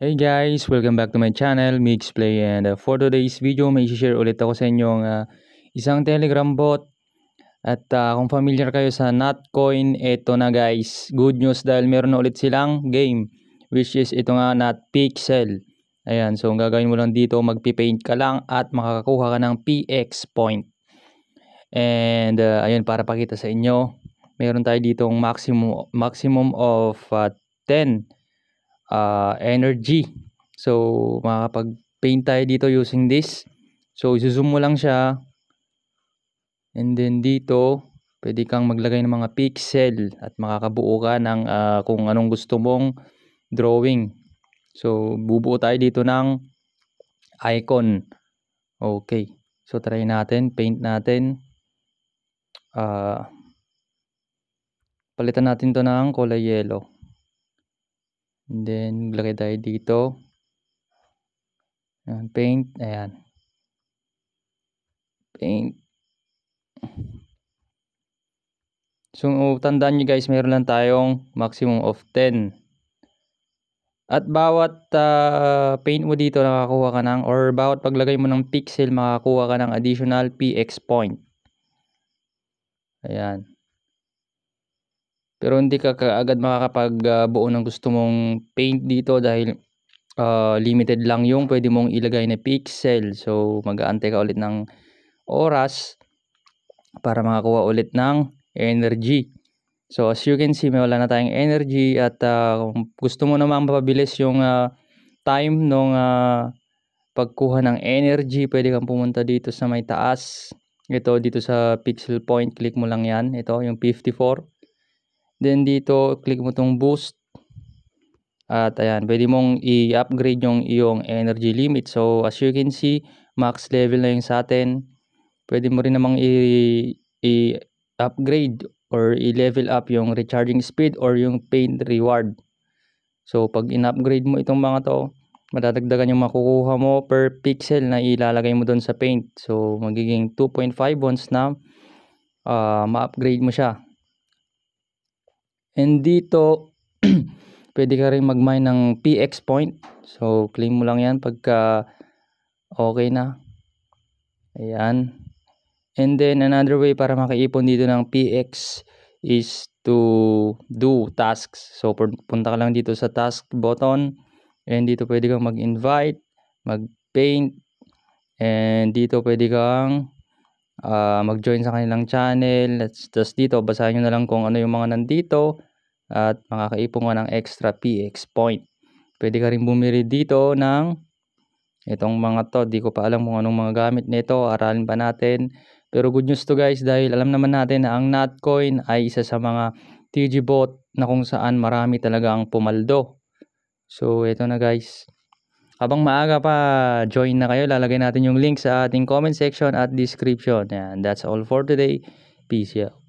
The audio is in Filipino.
Hey guys, welcome back to my channel, Mix Play, and for today's video, may share ulit ako sa inyong isang Telegram bot. At kung familiar kayo sa Notcoin, eto na guys, good news dahil meron na ulit silang game, which is ito nga NotPixel. Ayan, so ang gagawin mo lang dito, magpipaint ka lang at makakakuha ka ng PX point. And ayun, para pakita sa inyo, meron tayo ditong maximum of 10 energy. So makakapag-paint tayo dito using this. So i-zoom mo lang siya. And then dito, pwede kang maglagay ng mga pixel at makakabuo ka ng kung anong gusto mong drawing. So bubuo tayo dito ng icon. Okay. So try natin, paint natin. Palitan natin to ng kulay yellow. And then lagay tayo dito. Ayan, paint, ayan. Paint. So tandaan nyo guys, meron lang tayong maximum of 10. At bawat paint mo dito nakakakuha ka ng, or bawat paglagay mo ng pixel makakakuha ka ng additional PX point. Ayan. Pero hindi ka kaagad makakapagbuo ng gusto mong paint dito dahil limited lang yung pwede mong ilagay na pixel. So mag-aantay ka ulit ng oras para makakuha ulit ng energy. So as you can see, may wala na tayong energy at kung gusto mo naman mapabilis yung time nung pagkuha ng energy, pwede kang pumunta dito sa may taas. Ito dito sa pixel point, click mo lang yan. Ito yung 54. Then dito, click mo tong boost. At ayan, pwede mong i-upgrade yung iyong energy limit. So as you can see, max level na yung sa atin. Pwede mo rin namang i-upgrade or i-level up yung recharging speed or yung paint reward. So pag in-upgrade mo itong mga to, madadagdagan yung makukuha mo per pixel na ilalagay mo doon sa paint. So magiging 2.5 once na ma-upgrade mo siya. And dito pwede ka rin mag-mine ng PX point. So claim mo lang yan pagka okay na. Ayan. And then another way para makaipon dito ng PX is to do tasks. So punta ka lang dito sa task button, and dito pwede kang mag-invite, mag-paint, and dito pwede kang mag-join sa kanilang channel. Just dito basahin nyo na lang kung ano yung mga nandito at makakaipon ka ng extra PX point. Pwede ka rin bumili dito ng itong mga to. Di ko pa alam kung anong mga gamit nito, aralin pa natin. Pero good news to guys dahil alam naman natin na ang Notcoin ay isa sa mga TG bot na kung saan marami talaga ang pumaldo. So ito na guys. Habang maaga pa, join na kayo. Lalagay natin yung link sa ating comment section at description. And that's all for today. Peace out.